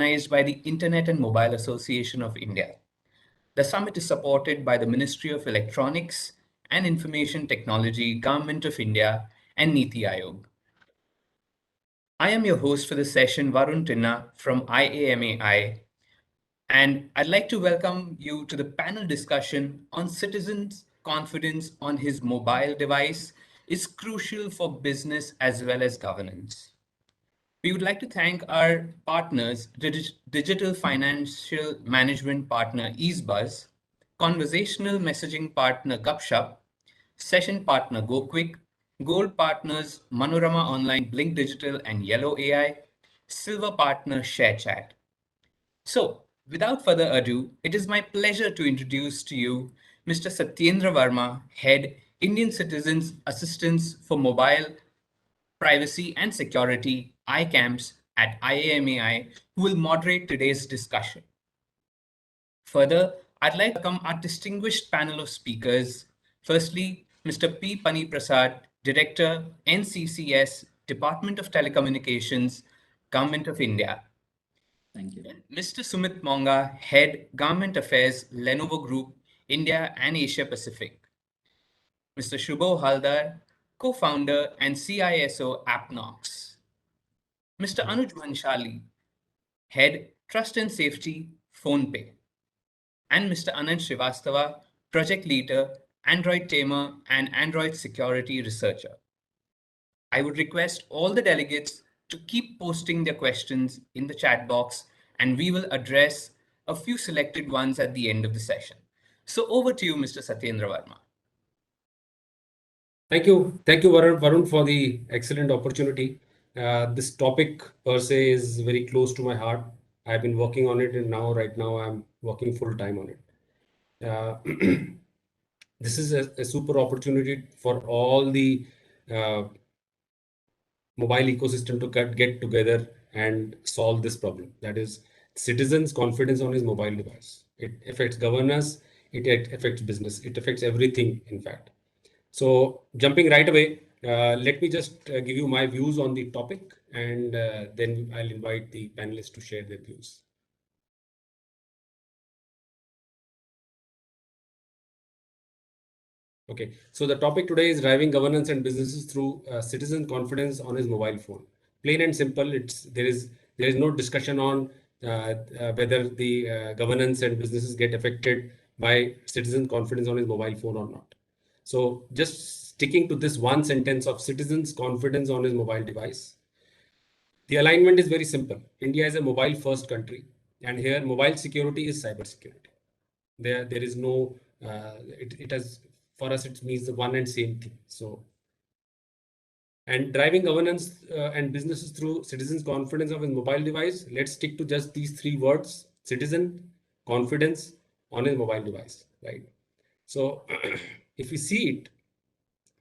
Organized by the Internet and Mobile Association of India. The summit is supported by the Ministry of Electronics and Information Technology, Government of India, and Niti Aayog. I am your host for the session, Varun Tinna from IAMAI, and I'd like to welcome you to the panel discussion on citizens' confidence on his mobile device is crucial for business as well as governance. We would like to thank our partners, digital financial management partner EaseBuzz, conversational messaging partner GupShup, session partner GoQuick, gold partners Manorama Online, Blink Digital, and Yellow AI, silver partner ShareChat. So, without further ado, it is my pleasure to introduce to you Mr. Satyendra Verma, Head, Indian Citizens Assistance for Mobile Privacy and Security, ICAMS at IAMAI, who will moderate today's discussion. Further, I'd like to welcome our distinguished panel of speakers. Firstly, Mr. Pani Prasad, Director, NCCS, Department of Telecommunications, Government of India. Thank you. Mr. Sumit Monga, Head, Government Affairs, Lenovo Group, India and Asia Pacific. Mr. Subho Halder, Co-founder and CISO, Appknox. Mr. Anuj Bhansali, Head, Trust and Safety, PhonePe. And Mr. Anant Shrivastava, Project Leader, Androidtamer and Android Security Researcher. I would request all the delegates to keep posting their questions in the chat box, and we will address a few selected ones at the end of the session. So over to you, Mr. Satyendra Verma. Thank you, Varun, for the excellent opportunity. This topic per se is very close to my heart. I've been working on it, and right now I'm working full time on it. This is a super opportunity for all the mobile ecosystem to get together and solve this problem. That is, citizens' confidence on his mobile device. It affects governance, it affects business, it affects everything, in fact. So jumping right away, let me just give you my views on the topic, and then I'll invite the panelists to share their views. Okay, so the topic today is driving governance and businesses through citizen confidence on his mobile phone. Plain and simple, there is no discussion on whether the governance and businesses get affected by citizen confidence on his mobile phone or not. So just sticking to this one sentence of citizens' confidence on his mobile device. The alignment is very simple. India is a mobile first country, and here mobile security is cyber security. There is no, it has, for us, it means the one and same thing. So, and driving governance and businesses through citizens' confidence of his mobile device. Let's stick to just these three words: citizen confidence on his mobile device, right? So if we see it,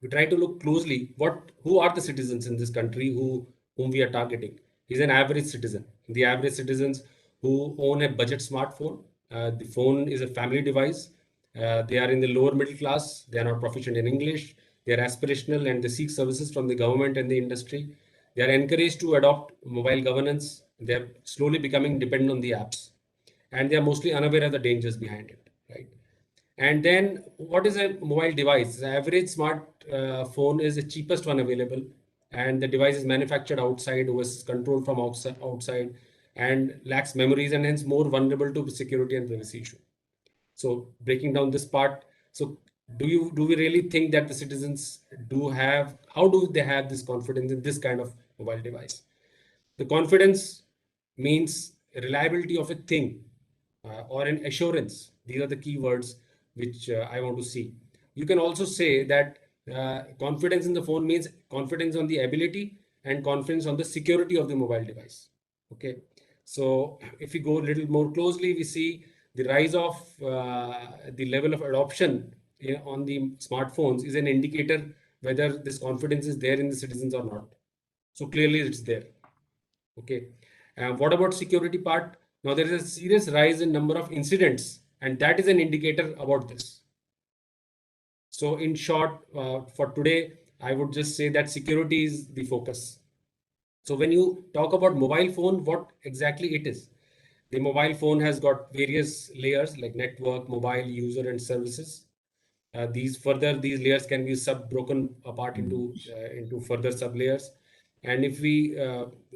we try to look closely who are the citizens in this country whom we are targeting. He's an average citizen. The average citizens who own a budget smartphone. The phone is a family device. They are in the lower middle class. They are not proficient in English. They are aspirational and they seek services from the government and the industry. They are encouraged to adopt mobile governance. They are slowly becoming dependent on the apps, and they are mostly unaware of the dangers behind it, right? And then what is a mobile device? The average smart phone is the cheapest one available, and the device is manufactured outside, was controlled from outside, and lacks memories, and hence more vulnerable to security and privacy issue. So breaking down this part, so do we really think that the citizens how do they have this confidence in this kind of mobile device? The confidence means reliability of a thing or an assurance. These are the key words which I want to see. You can also say that confidence in the phone means confidence on the ability and confidence on the security of the mobile device. Okay, so if we go a little more closely, we see the rise of the level of adoption on the smartphones is an indicator whether this confidence is there in the citizens or not. So clearly it's there. Okay, what about security part? Now there is a serious rise in number of incidents, and that is an indicator about this. So in short, for today, I would just say that security is the focus. So when you talk about mobile phone, what exactly it is? The mobile phone has got various layers like network, mobile, user, and services. These layers can be broken apart into further sub layers. And if we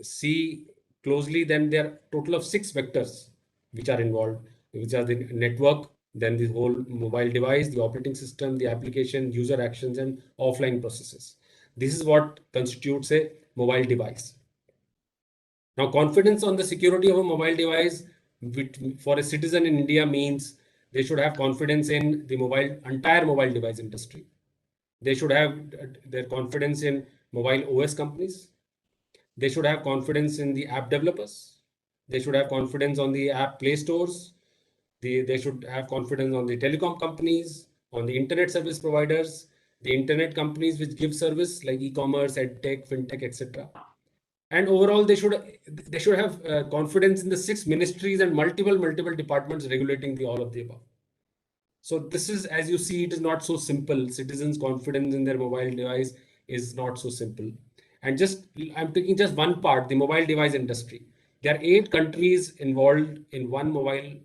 see closely, then there are total of 6 vectors which are involved, which are the network, then the whole mobile device, the operating system, the application, user actions, and offline processes. This is what constitutes a mobile device. Now, confidence on the security of a mobile device for a citizen in India means they should have confidence in the entire mobile device industry. They should have their confidence in mobile OS companies. They should have confidence in the app developers. They should have confidence on the app play stores. They should have confidence on the telecom companies, on the internet service providers, the internet companies which give service like e-commerce, edtech, fintech, etc. And overall, they should have confidence in the 6 ministries and multiple departments regulating all of the above. So this is, as you see, it is not so simple. Citizens' confidence in their mobile device is not so simple. And I'm taking just one part, the mobile device industry. There are 8 countries involved in one mobile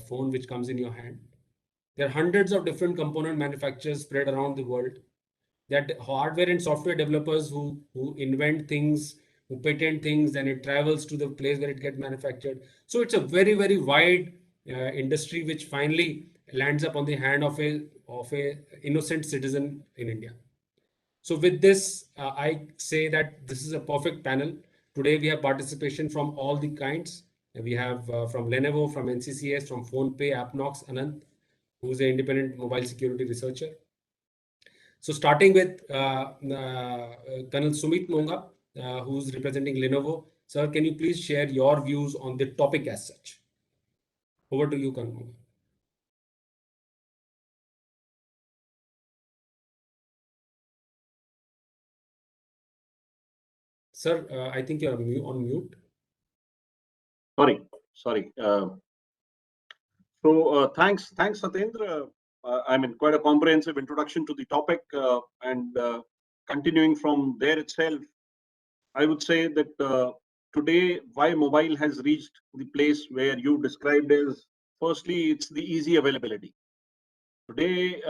phone which comes in your hand. There are hundreds of different component manufacturers spread around the world. That hardware and software developers who invent things, who patent things, and it travels to the place where it gets manufactured. So it's a very wide industry which finally lands up on the hand of a innocent citizen in India. So with this, I say that this is a perfect panel. Today we have participation from all the kinds. We have from Lenovo, from NCCS, from PhonePe, Appknox, Anant, who is an independent mobile security researcher. So starting with Colonel Sumit Monga, who's representing Lenovo. Sir, can you please share your views on the topic as such? Over to you, Colonel Monga. Sir, I think you're on mute. Sorry. Thanks, Satyendra. I mean, quite a comprehensive introduction to the topic, and continuing from there itself, I would say that today, why mobile has reached the place where you described as, firstly, it's the easy availability. Today,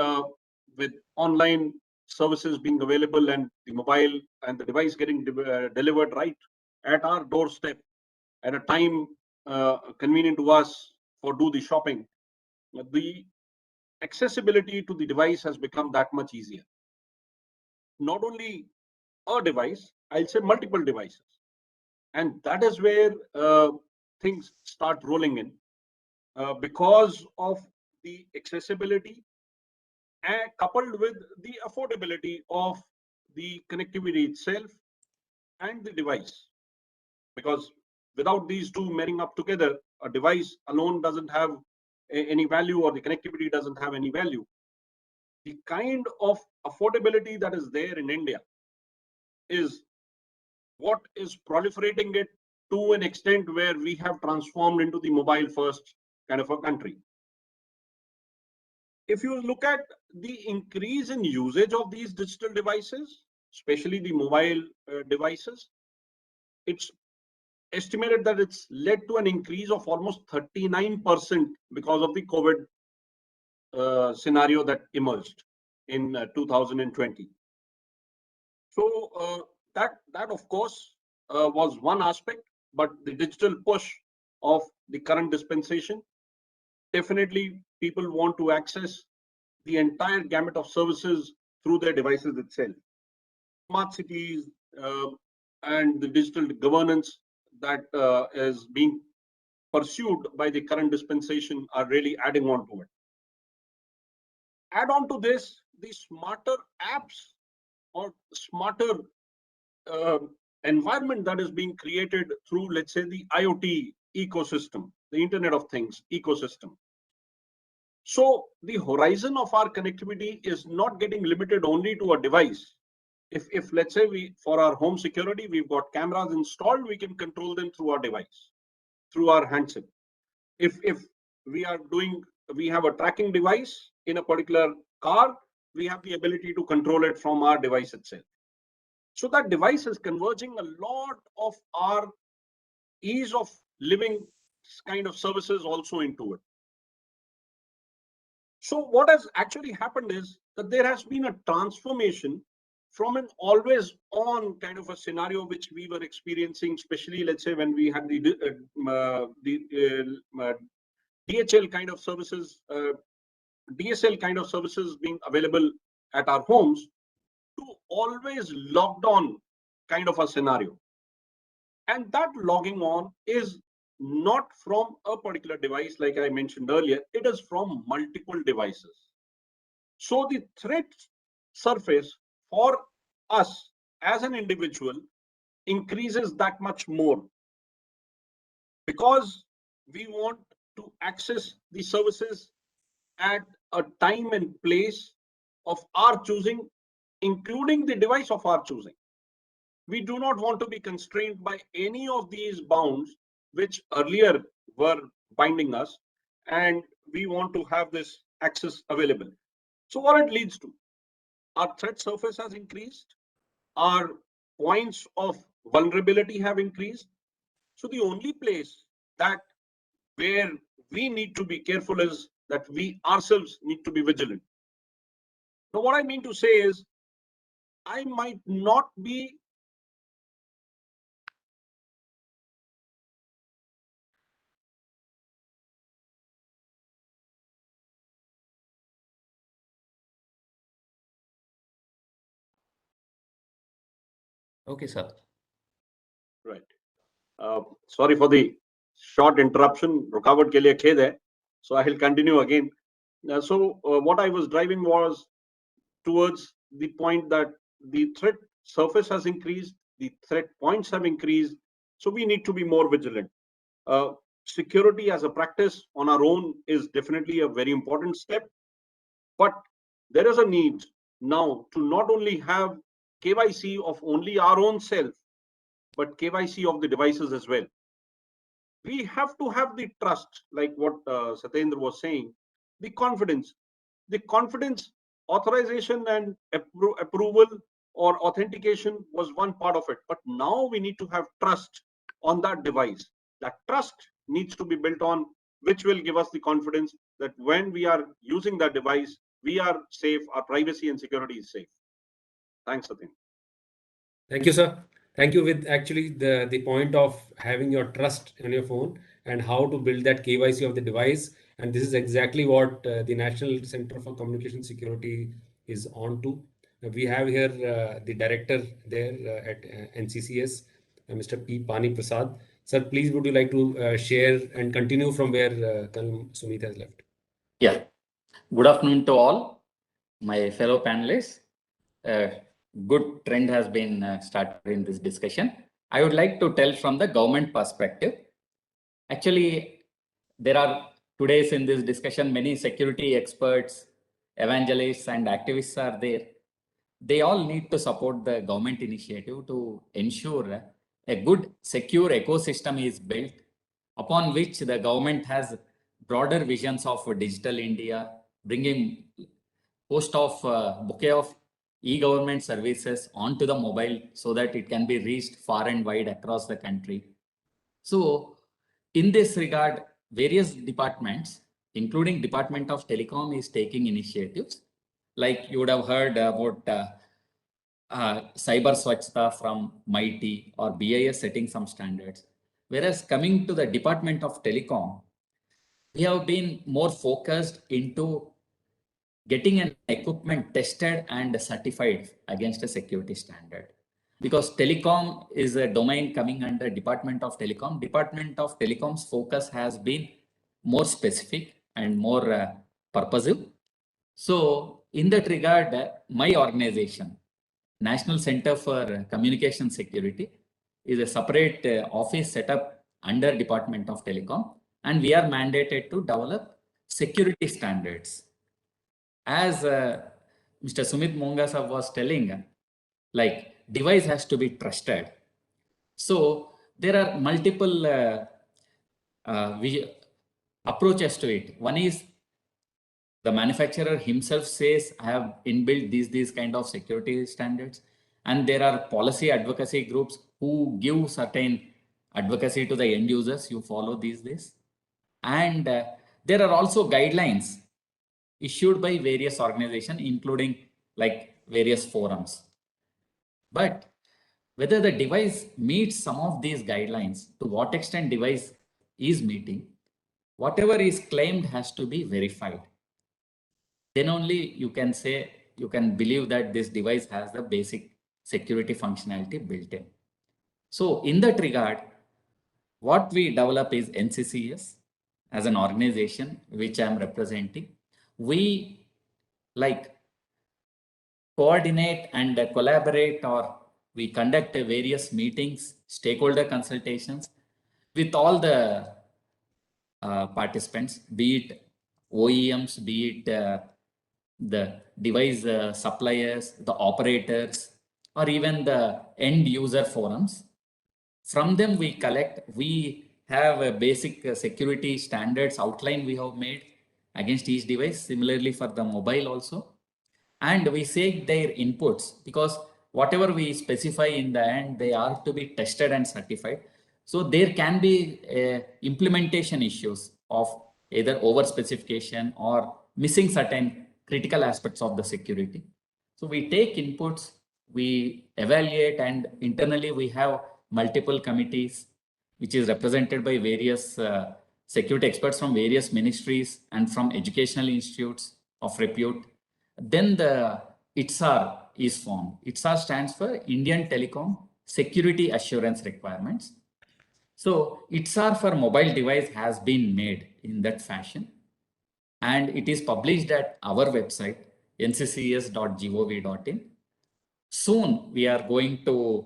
with online services being available and the mobile and the device getting delivered right at our doorstep at a time convenient to us for do the shopping, the accessibility to the device has become that much easier. Not only a device, I'll say multiple devices. And that is where things start rolling in because of the accessibility and coupled with the affordability of the connectivity itself and the device. Because without these two marrying up together, a device alone doesn't have any value, or the connectivity doesn't have any value. The kind of affordability that is there in India is what is proliferating it to an extent where we have transformed into the mobile first kind of a country. If you look at the increase in usage of these digital devices, especially the mobile devices, it's estimated that it's led to an increase of almost 39% because of the COVID scenario that emerged in 2020. So that of course was one aspect, but the digital push of the current dispensation, definitely people want to access the entire gamut of services through their devices itself. Smart cities and the digital governance that is being pursued by the current dispensation are really adding on to it. Add on to this, the smarter apps or smarter environment that is being created through, let's say, the IoT ecosystem, the Internet of Things ecosystem. So the horizon of our connectivity is not getting limited only to a device. If let's say for our home security, we've got cameras installed, we can control them through our device, through our handset. If we have a tracking device in a particular car, we have the ability to control it from our device itself. So that device is converging a lot of our ease of living kind of services also into it. So what has actually happened is that there has been a transformation from an always on kind of a scenario which we were experiencing, especially let's say when we had the DHL kind of services, DSL kind of services being available at our homes, to always logged on kind of a scenario. And that logging on is not from a particular device, like I mentioned earlier, it is from multiple devices. So the threat surface for us as an individual increases that much more, because we want to access the services at a time and place of our choosing, including the device of our choosing. We do not want to be constrained by any of these bounds which earlier were binding us, and we want to have this access available. So what it leads to, our threat surface has increased, our points of vulnerability have increased. So the only place that where we need to be careful is that we ourselves need to be vigilant. Now, what I mean to say is, I might not be Okay, sir. right. Sorry for the short interruption. रुकावट के लिए खेद है. So I will continue again. What I was driving was towards the point that the threat surface has increased, the threat points have increased. So we need to be more vigilant. Security as a practice on our own is definitely a very important step, but there is a need now to not only have KYC of only our own self, but KYC of the devices as well. We have to have the trust, like what Satyendra was saying, the confidence. The confidence, authorization and approval or authentication was one part of it. But now we need to have trust on that device. That trust needs to be built on, which will give us the confidence that when we are using that device, we are safe, our privacy and security is safe. Thanks, Satyendra. Thank you, sir. Thank you. With actually the point of having your trust on your phone and how to build that KYC of the device. And this is exactly what the National Center for Communication Security is on to. We have here the director there at NCCS, Mr. Pani Prasad. Sir, please would you like to share and continue from where Sumit has left? Yeah. Good afternoon to all my fellow panelists. Good trend has been started in this discussion. I would like to tell from the government perspective. Actually, there are today's in this discussion many security experts, evangelists and activists are there. They all need to support the government initiative to ensure a good secure ecosystem is built upon which the government has broader visions of digital India, bringing host of bouquet of e-government services onto the mobile so that it can be reached far and wide across the country. So in this regard, various departments, including Department of Telecom, is taking initiatives. Like you would have heard about Cyber Swachhta from MIT or BIS setting some standards. Whereas coming to the Department of Telecom, we have been more focused into getting an equipment tested and certified against a security standard. Because telecom is a domain coming under Department of Telecom. Department of Telecom's focus has been more specific and more purposive. So in that regard, my organization, National Center for Communication Security, is a separate office set up under Department of Telecom, and we are mandated to develop security standards. As Mr. Sumit Monga sir was telling, like device has to be trusted. So there are multiple approaches to it. One is the manufacturer himself says, I have inbuilt these kind of security standards. And there are policy advocacy groups who give certain advocacy to the end users you follow these days. And there are also guidelines issued by various organizations, including like various forums. But whether the device meets some of these guidelines, to what extent device is meeting, whatever is claimed has to be verified. Then only you can say, you can believe that this device has the basic security functionality built in. So in that regard, what we develop is NCCS as an organization, which I'm representing. We like coordinate and collaborate, or we conduct various meetings, stakeholder consultations with all the participants, be it OEMs, be it the device suppliers, the operators, or even the end user forums. From them we collect, we have a basic security standards outline we have made against each device, similarly for the mobile also. And we take their inputs, because whatever we specify in the end, they are to be tested and certified. So there can be implementation issues of either over specification or missing certain critical aspects of the security. So we take inputs, we evaluate, and internally we have multiple committees, which is represented by various security experts from various ministries and from educational institutes of repute. Then the ITSAR is formed. ITSAR stands for Indian Telecom Security Assurance Requirements. So ITSAR for mobile device has been made in that fashion, and it is published at our website, nccs.gov.in. Soon we are going to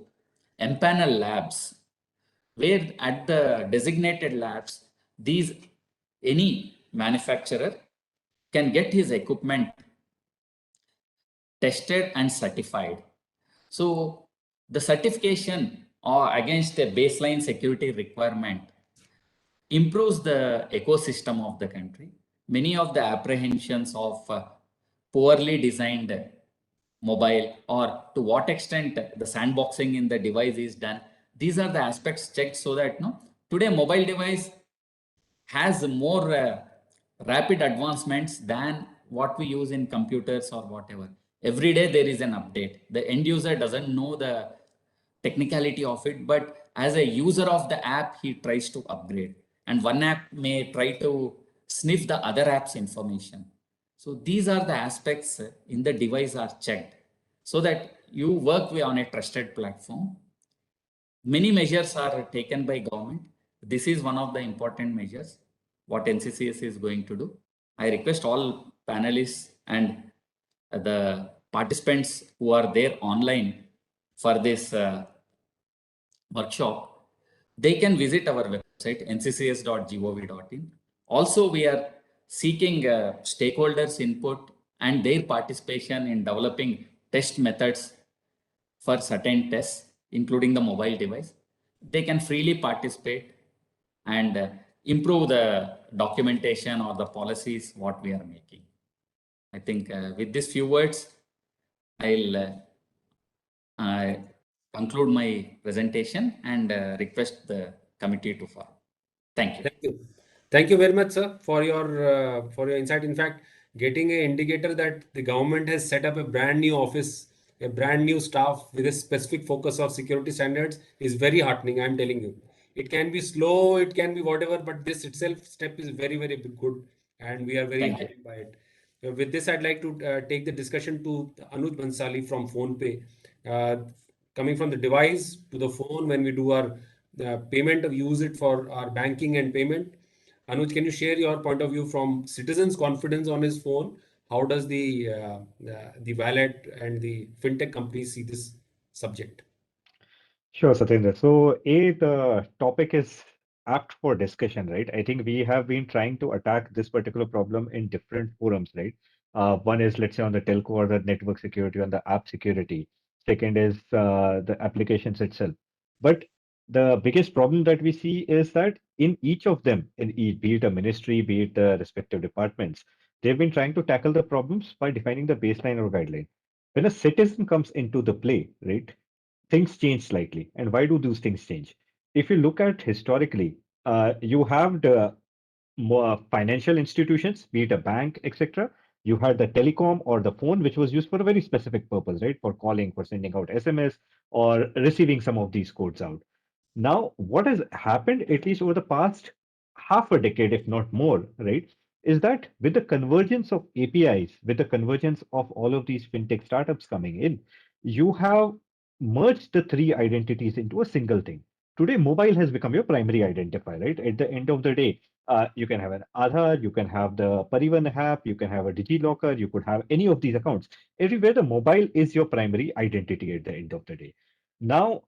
empanel labs, where at the designated labs, any manufacturer can get his equipment tested and certified. So the certification or against a baseline security requirement improves the ecosystem of the country. Many of the apprehensions of poorly designed mobile, or to what extent the sandboxing in the device is done, these are the aspects checked, so that today mobile device has more rapid advancements than what we use in computers or whatever. Every day there is an update. The end user doesn't know the technicality of it, but as a user of the app, he tries to upgrade. And one app may try to sniff the other app's information. So these are the aspects in the device are checked, so that you work on a trusted platform. Many measures are taken by government. This is one of the important measures what NCCS is going to do. I request all panelists and the participants who are there online for this workshop, they can visit our website nccs.gov.in. Also, we are seeking stakeholders' input and their participation in developing test methods for certain tests, including the mobile device. They can freely participate and improve the documentation or the policies what we are making. I think with these few words, I'll conclude my presentation and request the committee to follow. Thank you. Thank you. Thank you very much, sir, for your insight. In fact, getting an indicator that the government has set up a brand new office, a brand new staff with a specific focus of security standards is very heartening. I'm telling you, it can be slow, it can be whatever, but this itself step is very, very good, and we are very happy by it. With this, I'd like to take the discussion to Anuj Bhansali from PhonePe. Coming from the device to the phone, when we do our payment, we use it for our banking and payment. Anuj, can you share your point of view from citizens' confidence on his phone? How does the wallet and the fintech companies see this subject? Sure, Satyendra. So, the topic is apt for discussion, right? I think we have been trying to attack this particular problem in different forums, right? One is, let's say, on the telco or the network security, on the app security. Second is the applications itself. But the biggest problem that we see is that in each of them, be it a ministry, be it the respective departments, they've been trying to tackle the problems by defining the baseline or guideline. When a citizen comes into the play, right? Things change slightly. And why do those things change? if you look at historically, you have the more financial institutions, be it a bank, etc. You had the telecom or the phone, which was used for a very specific purpose, right? For calling, for sending out SMS, or receiving some of these codes out. Now, what has happened, at least over the past half a decade, if not more, right, is that with the convergence of APIs, with the convergence of all of these fintech startups coming in, you have merged the three identities into a single thing. Today, mobile has become your primary identifier, right? At the end of the day, you can have an Aadhaar, you can have the Parivan app, you can have a DigiLocker, you could have any of these accounts. Everywhere, the mobile is your primary identity at the end of the day. Now,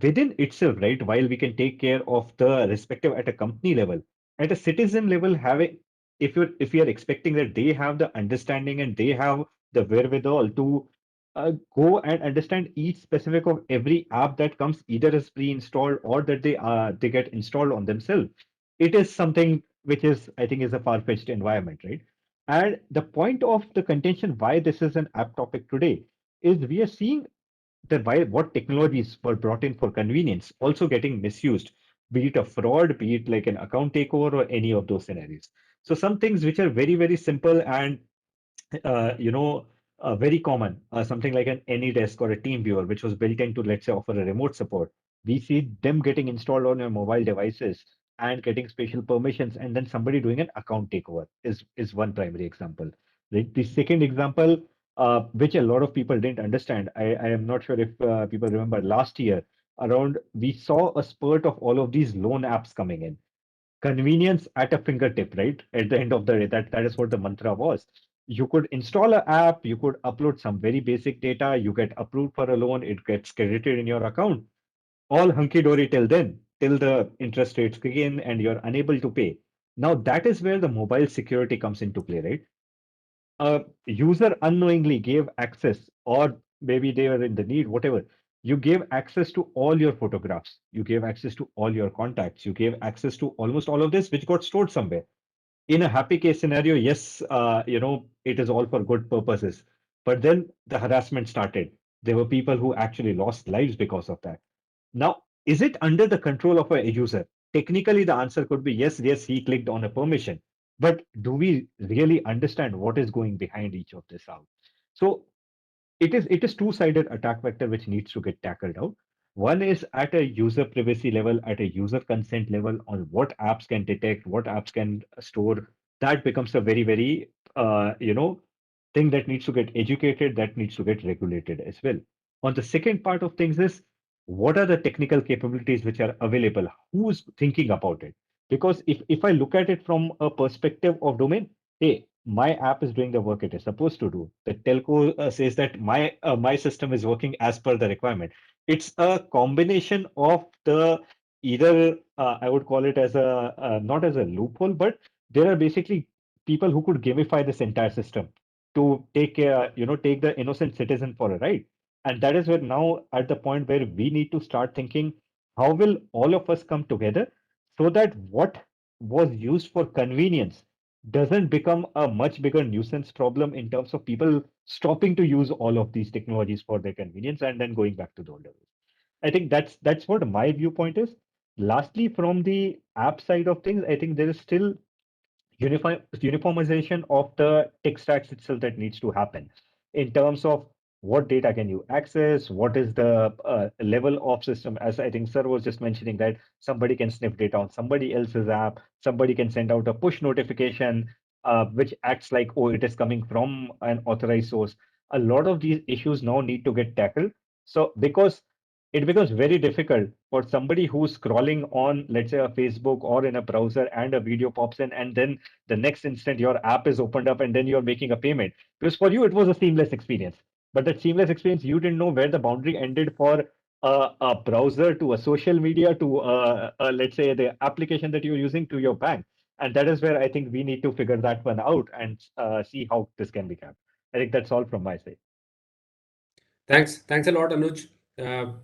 within itself, right, while we can take care of the respective at a company level, at a citizen level, having if you are expecting that they have the understanding and they have the wherewithal to go and understand each specific of every app that comes either as pre-installed or that they get installed on themselves, it is something which is I think is a far-fetched environment, right? And the point of the contention why this is an app topic today is we are seeing that while what technologies were brought in for convenience also getting misused, be it a fraud, be it like an account takeover or any of those scenarios. So some things which are very, very simple and you know, very common, something like an AnyDesk or a TeamViewer, which was built in to, let's say, offer a remote support. We see them getting installed on your mobile devices and getting special permissions, and then somebody doing an account takeover is one primary example. Right? The second example, which a lot of people didn't understand, I am not sure if people remember last year, around we saw a spurt of all of these loan apps coming in, convenience at a fingertip, right? At the end of the day, that is what the mantra was. You could install an app, you could upload some very basic data, you get approved for a loan, it gets credited in your account. All hunky dory till then, till the interest rates kick in and you're unable to pay. Now that is where the mobile security comes into play, right? A user unknowingly gave access, or maybe they were in the need, whatever. You gave access to all your photographs, you gave access to all your contacts, you gave access to almost all of this, which got stored somewhere. In a happy case scenario, yes, it is all for good purposes. But then the harassment started. There were people who actually lost lives because of that. Now, is it under the control of a user? Technically, the answer could be yes, yes, he clicked on a permission. But do we really understand what is going behind each of this out? So it is two-sided attack vector which needs to get tackled out. One is at a user privacy level, at a user consent level, on what apps can detect, what apps can store. That becomes a very, very thing that needs to get educated, that needs to get regulated as well. On the second part of things is what are the technical capabilities which are available? Who's thinking about it? Because if I look at it from a perspective of domain, hey, my app is doing the work it is supposed to do. The telco says that my system is working as per the requirement. It's a combination of the either I would call it as a not as a loophole, but there are basically people who could gamify this entire system to take the innocent citizen for a ride. And that is where now at the point where we need to start thinking, how will all of us come together so that what was used for convenience doesn't become a much bigger nuisance problem in terms of people stopping to use all of these technologies for their convenience and then going back to the older ways. I think that's what my viewpoint is. Lastly, from the app side of things, I think there is still uniformization of the tech stacks itself that needs to happen in terms of what data can you access, what is the level of system. As I think Sir was just mentioning that somebody can sniff data on somebody else's app, somebody can send out a push notification, which acts like, oh, it is coming from an authorized source. A lot of these issues now need to get tackled. So because it becomes very difficult for somebody who's scrolling on, let's say, a Facebook or in a browser and a video pops in, and then the next instant your app is opened up and then you're making a payment. Because for you, it was a seamless experience. But that seamless experience, you didn't know where the boundary ended for a browser to a social media to, let's say, the application that you're using to your bank. And that is where I think we need to figure that one out and see how this can be kept. I think that's all from my side. Thanks a lot, Anuj.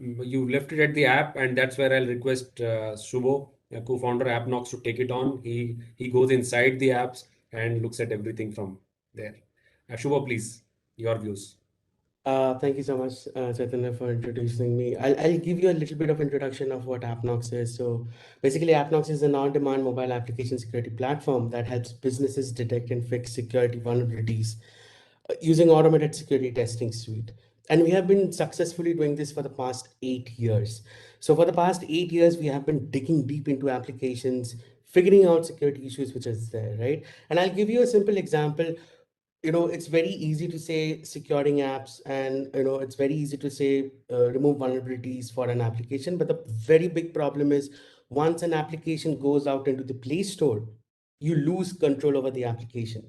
You left it at the app, and that's where I'll request Subho, co-founder Appknox, to take it on. He goes inside the apps and looks at everything from there. Subho, please, your views. Thank you so much, Satyendra, for introducing me. I'll give you a little bit of introduction of what Appknox is. So basically, Appknox is an on-demand mobile application security platform that helps businesses detect and fix security vulnerabilities using automated security testing suite. And we have been successfully doing this for the past 8 years. So for the past 8 years, we have been digging deep into applications, figuring out security issues which is there, right? And I'll give you a simple example. It's very easy to say securing apps, and it's very easy to say remove vulnerabilities for an application, but the very big problem is once an application goes out into the Play Store, you lose control over the application.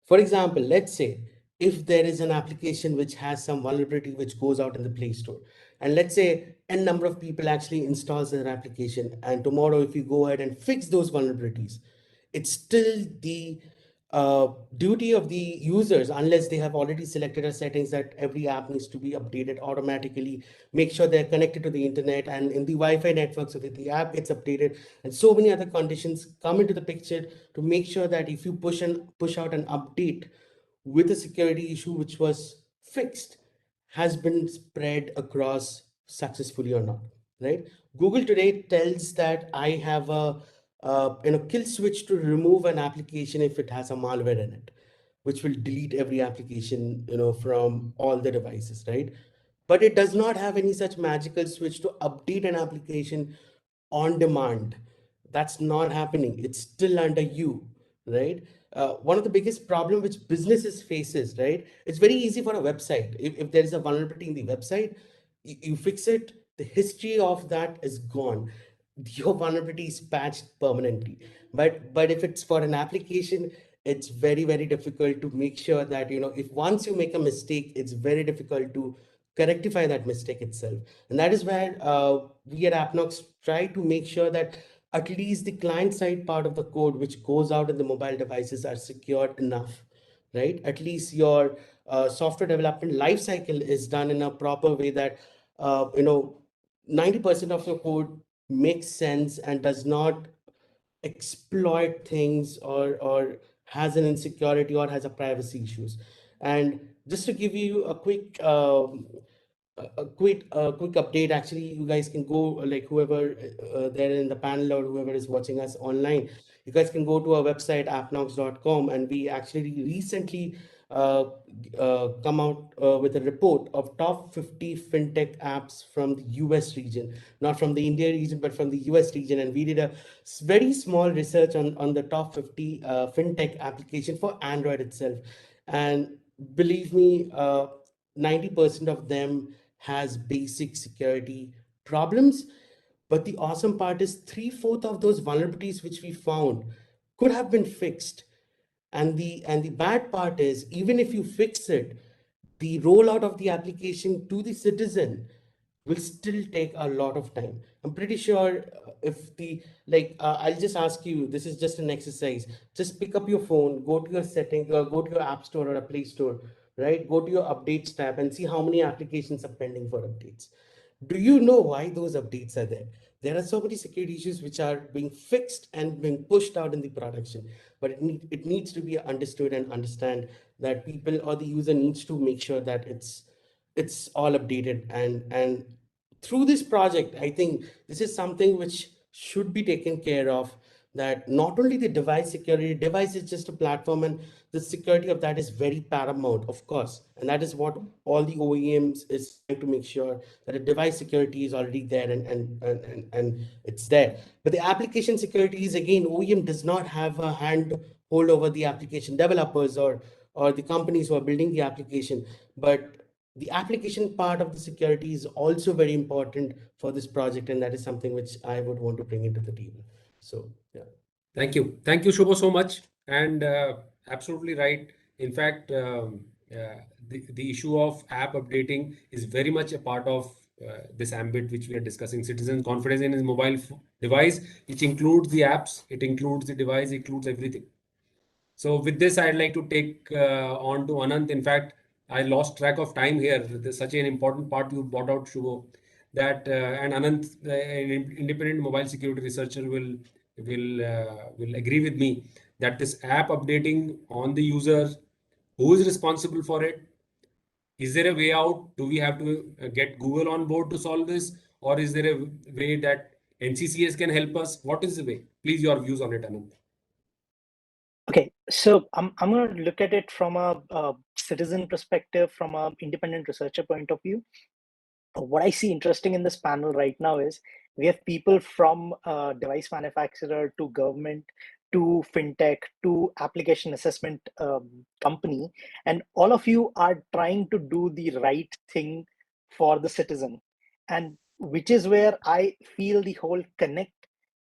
For example, let's say if there is an application which has some vulnerability which goes out in the Play Store, and let's say n number of people actually installs their application, and tomorrow if you go ahead and fix those vulnerabilities, it's still the duty of the users, unless they have already selected a settings that every app needs to be updated automatically, make sure they're connected to the internet and in the Wi-Fi network so that the app gets updated, and so many other conditions come into the picture to make sure that if you push out an update with a security issue which was fixed, has been spread across successfully or not, right? Google today tells that I have a kill switch to remove an application if it has a malware in it, which will delete every application from all the devices, right? But it does not have any such magical switch to update an application on demand. That's not happening. It's still under you, right? One of the biggest problem which businesses faces, right? It's very easy for a website. If there is a vulnerability in the website, you fix it, the history of that is gone. Your vulnerability is patched permanently. But if it's for an application, it's very, very difficult to make sure that, if once you make a mistake, it's very difficult to rectify that mistake itself. And that is where we at Appknox try to make sure that at least the client side part of the code which goes out in the mobile devices are secured enough, right? At least your software development life cycle is done in a proper way that 90% of your code makes sense and does not exploit things or has an insecurity or has a privacy issues. And just to give you a quick quick update, actually you guys can go, like whoever there in the panel or whoever is watching us online, you guys can go to our website appknox.com, and we actually recently come out with a report of top 50 fintech apps from the US region, not from the India region but from the US region. And we did a very small research on the top 50 fintech application for Android itself, and believe me, 90% of them has basic security problems. But the awesome part is three-fourths of those vulnerabilities which we found could have been fixed. And the bad part is, even if you fix it, the rollout of the application to the citizen will still take a lot of time. I'm pretty sure if the like I'll just ask you, this is just an exercise. Just pick up your phone, go to your setting, go to your app store or a Play Store, right? Go to your updates tab and see how many applications are pending for updates. Do you know why those updates are there? There are so many security issues which are being fixed and being pushed out in the production, but it needs to be understood and understand that people or the user needs to make sure that it's all updated. And through this project, I think this is something which should be taken care of, that not only the device security, device is just a platform, and the security of that is very paramount, of course, and that is what all the OEMs is trying to make sure, that the device security is already there and it's there. But the application security is, again, OEM does not have a hand hold over the application developers or the companies who are building the application. But the application part of the security is also very important for this project, and that is something which I would want to bring into the table. So yeah. Thank you, Subho, so much. And absolutely right. In fact, the issue of app updating is very much a part of this ambit which we are discussing. Citizen confidence in his mobile device, which includes the apps, it includes the device, it includes everything. So with this, I'd like to take on to Anant. In fact, I lost track of time here. There's such an important part you brought out, Subho, that and Anant, an independent mobile security researcher, will agree with me that this app updating on the user, who is responsible for it, Is there a way out? Do we have to get Google on board to solve this? Or is there a way that NCCS can help us? What is the way? Please, your views on it, Anant. Okay, so I'm going to look at it from a citizen perspective, from an independent researcher point of view. What I see interesting in this panel right now is we have people from device manufacturer to government to fintech to application assessment company, and all of you are trying to do the right thing for the citizen, and which is where I feel the whole connect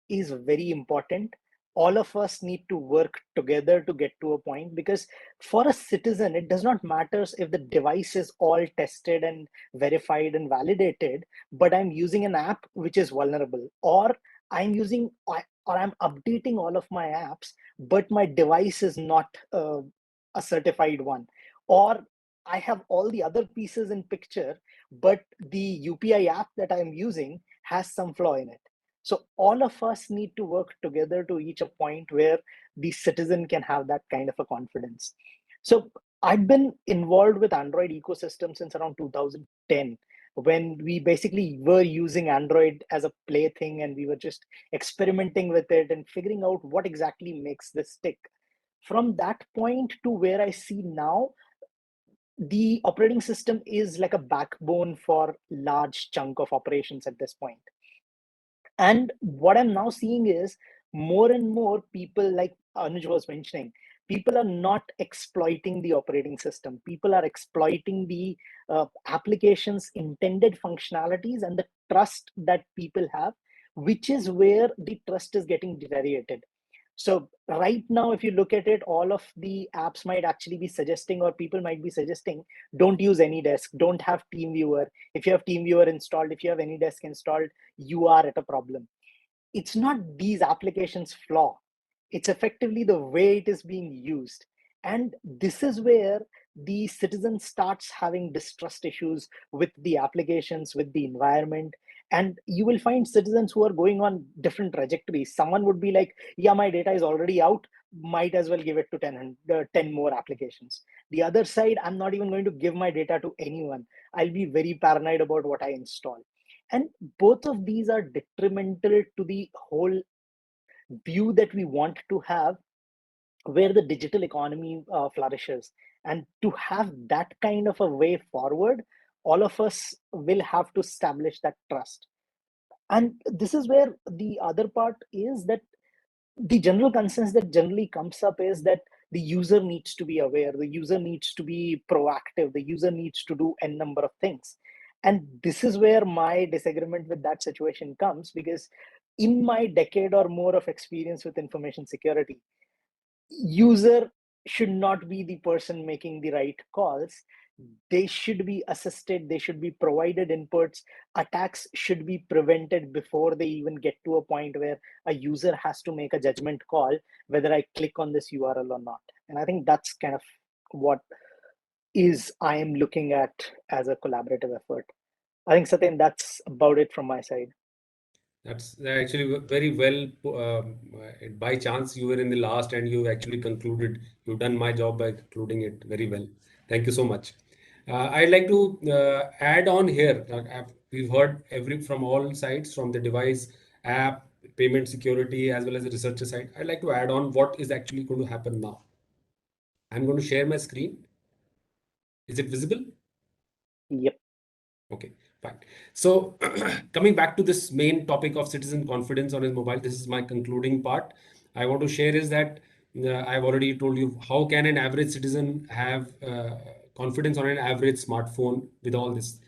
is very important. All of us need to work together to get to a point, because for a citizen it does not matter if the device is all tested and verified and validated, but I'm using an app which is vulnerable, or I'm using or I'm updating all of my apps, but my device is not a certified one, or I have all the other pieces in picture, but the UPI app that I'm using has some flaw in it. So all of us need to work together to reach a point where the citizen can have that kind of a confidence. So I've been involved with Android ecosystem since around 2010, when we basically were using Android as a plaything and we were just experimenting with it and figuring out what exactly makes this tick. From that point to where I see now, the operating system is like a backbone for large chunk of operations at this point. And what I'm now seeing is more and more people, like Anuj was mentioning, people are not exploiting the operating system. People are exploiting the application's intended functionalities and the trust that people have, which is where the trust is getting deteriorated. So right now, if you look at it, all of the apps might actually be suggesting, or people might be suggesting, don't use AnyDesk, don't have TeamViewer. If you have TeamViewer installed, if you have AnyDesk installed, you are at a problem. It's not these applications flaw, it's effectively the way it is being used. And this is where the citizen starts having distrust issues with the applications, with the environment. And you will find citizens who are going on different trajectories. Someone would be like, yeah, my data is already out, might as well give it to 10 more applications. The other side, I'm not even going to give my data to anyone. I'll be very paranoid about what I install. And both of these are detrimental to the whole view that we want to have, where the digital economy flourishes. And to have that kind of a way forward, all of us will have to establish that trust. And this is where the other part is that the general consensus that generally comes up is that the user needs to be aware, the user needs to be proactive, the user needs to do n number of things. And this is where my disagreement with that situation comes, because in my decade or more of experience with information security, user should not be the person making the right calls. They should be assisted, they should be provided inputs. Attacks should be prevented before they even get to a point where a user has to make a judgment call whether I click on this URL or not. And I think that's kind of what is I am looking at as a collaborative effort. I think, Satyen, that's about it from my side. That's actually very well. By chance, you were in the last and you actually concluded. You've done my job by concluding it very well. Thank you so much. I'd like to add on here. We've heard from all sides, from the device, app, payment security, as well as the researcher side. I'd like to add on what is actually going to happen now. I'm going to share my screen. Is it visible? Yep. Okay, fine. So coming back to this main topic of citizen confidence on his mobile, this is my concluding part. I want to share is that I've already told you how can an average citizen have confidence on an average smartphone with all this.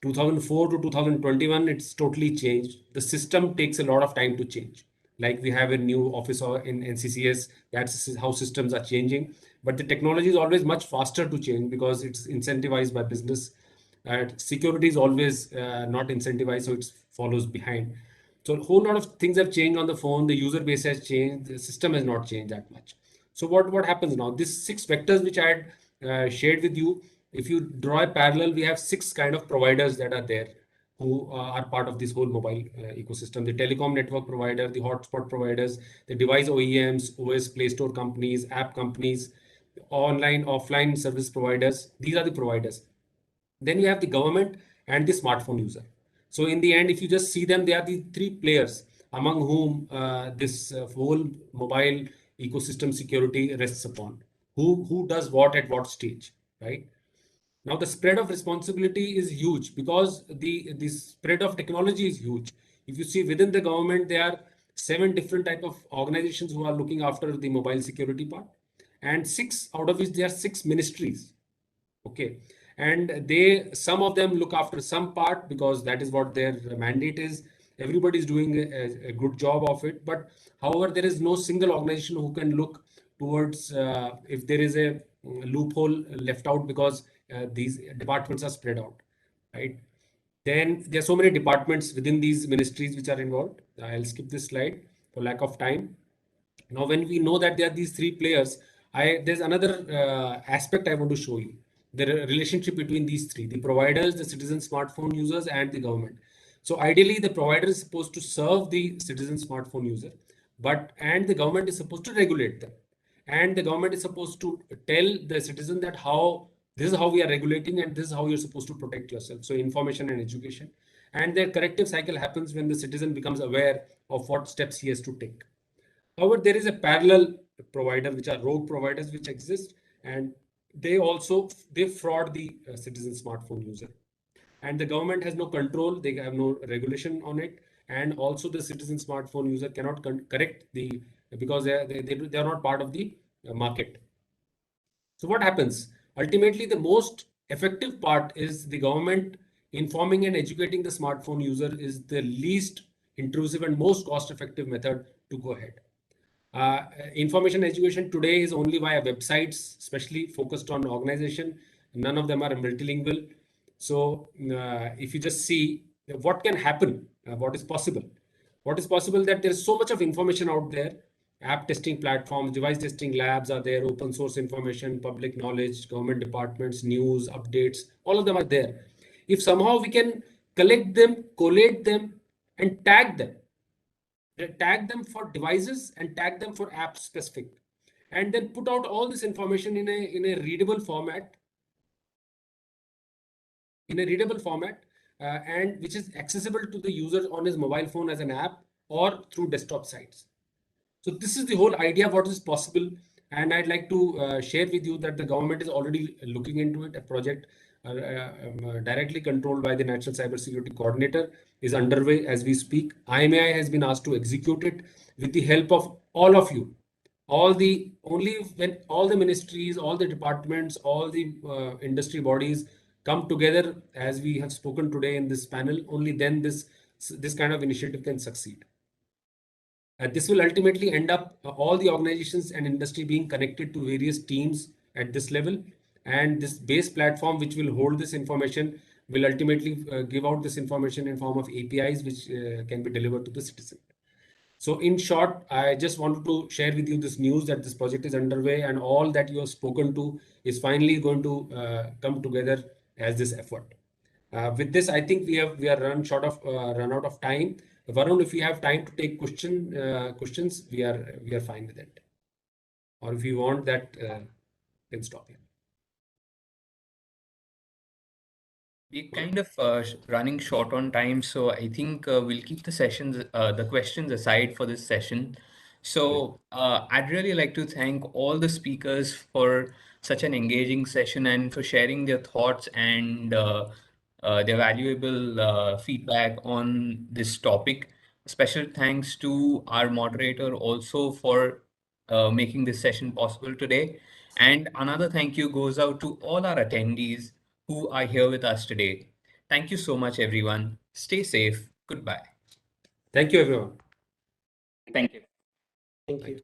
2004 to 2021, it's totally changed. The system takes a lot of time to change. Like we have a new office in NCCS, that's how systems are changing. But the technology is always much faster to change because it's incentivized by business. Security is always not incentivized, so it follows behind. So a whole lot of things have changed on the phone. The user base has changed. The system has not changed that much. So what happens now? These 6 vectors which I had shared with you, if you draw a parallel, we have 6 kind of providers that are there who are part of this whole mobile ecosystem. The telecom network provider, the hotspot providers, the device OEMs, OS Play Store companies, app companies, online, offline service providers. These are the providers. Then you have the government and the smartphone user. So in the end, if you just see them, they are the three players among whom this whole mobile ecosystem security rests upon. Who does what at what stage, right? Now the spread of responsibility is huge because the spread of technology is huge. If you see within the government, there are 7 different type of organizations who are looking after the mobile security part, and 6 out of which there are 6 ministries. Okay, and some of them look after some part because that is what their mandate is. Everybody is doing a good job of it, but however, there is no single organization who can look towards if there is a loophole left out because these departments are spread out, right? Then there are so many departments within these ministries which are involved. I'll skip this slide for lack of time. Now, when we know that there are these 3 players, there's another aspect I want to show you. The relationship between these 3, the providers, the citizen smartphone users, and the government. So ideally, the provider is supposed to serve the citizen smartphone user, and the government is supposed to regulate them. And the government is supposed to tell the citizen that this is how we are regulating and this is how you're supposed to protect yourself. So information and education. And the corrective cycle happens when the citizen becomes aware of what steps he has to take. However, there is a parallel provider, which are rogue providers, which exist, and they fraud the citizen smartphone user. And the government has no control; they have no regulation on it, and also the citizen smartphone user cannot correct because they are not part of the market. So what happens? Ultimately, the most effective part is the government informing and educating the smartphone user is the least intrusive and most cost-effective method to go ahead. Information education today is only via websites, especially focused on organization. None of them are multilingual. So if you just see what can happen, what is possible that there is so much of information out there. App testing platforms, device testing labs are there, open source information, public knowledge, government departments, news, updates, all of them are there. If somehow we can collect them, collate them, and tag them for devices and tag them for app specific, and then put out all this information in a readable format, and which is accessible to the user on his mobile phone as an app or through desktop sites. So this is the whole idea of what is possible, and I'd like to share with you that the government is already looking into it. A project directly controlled by the National Cybersecurity Coordinator is underway as we speak. IAMAI has been asked to execute it with the help of all of you. Only when all the ministries, all the departments, all the industry bodies come together, as we have spoken today in this panel, only then this kind of initiative can succeed. This will ultimately end up all the organizations and industry being connected to various teams at this level, and this base platform which will hold this information will ultimately give out this information in form of APIs which can be delivered to the citizen. So in short, I just wanted to share with you this news that this project is underway, and all that you have spoken to is finally going to come together as this effort. With this, I think we are run out of time. Varun, if you have time to take questions, we are fine with it. Or if you want that, can stop here. We're kind of running short on time, so I think we'll keep the questions aside for this session. So I'd really like to thank all the speakers for such an engaging session and for sharing their thoughts and their valuable feedback on this topic. Special thanks to our moderator also for making this session possible today. And another thank you goes out to all our attendees who are here with us today. Thank you so much, everyone. Stay safe. Goodbye. Thank you, everyone. Thank you. Thank you.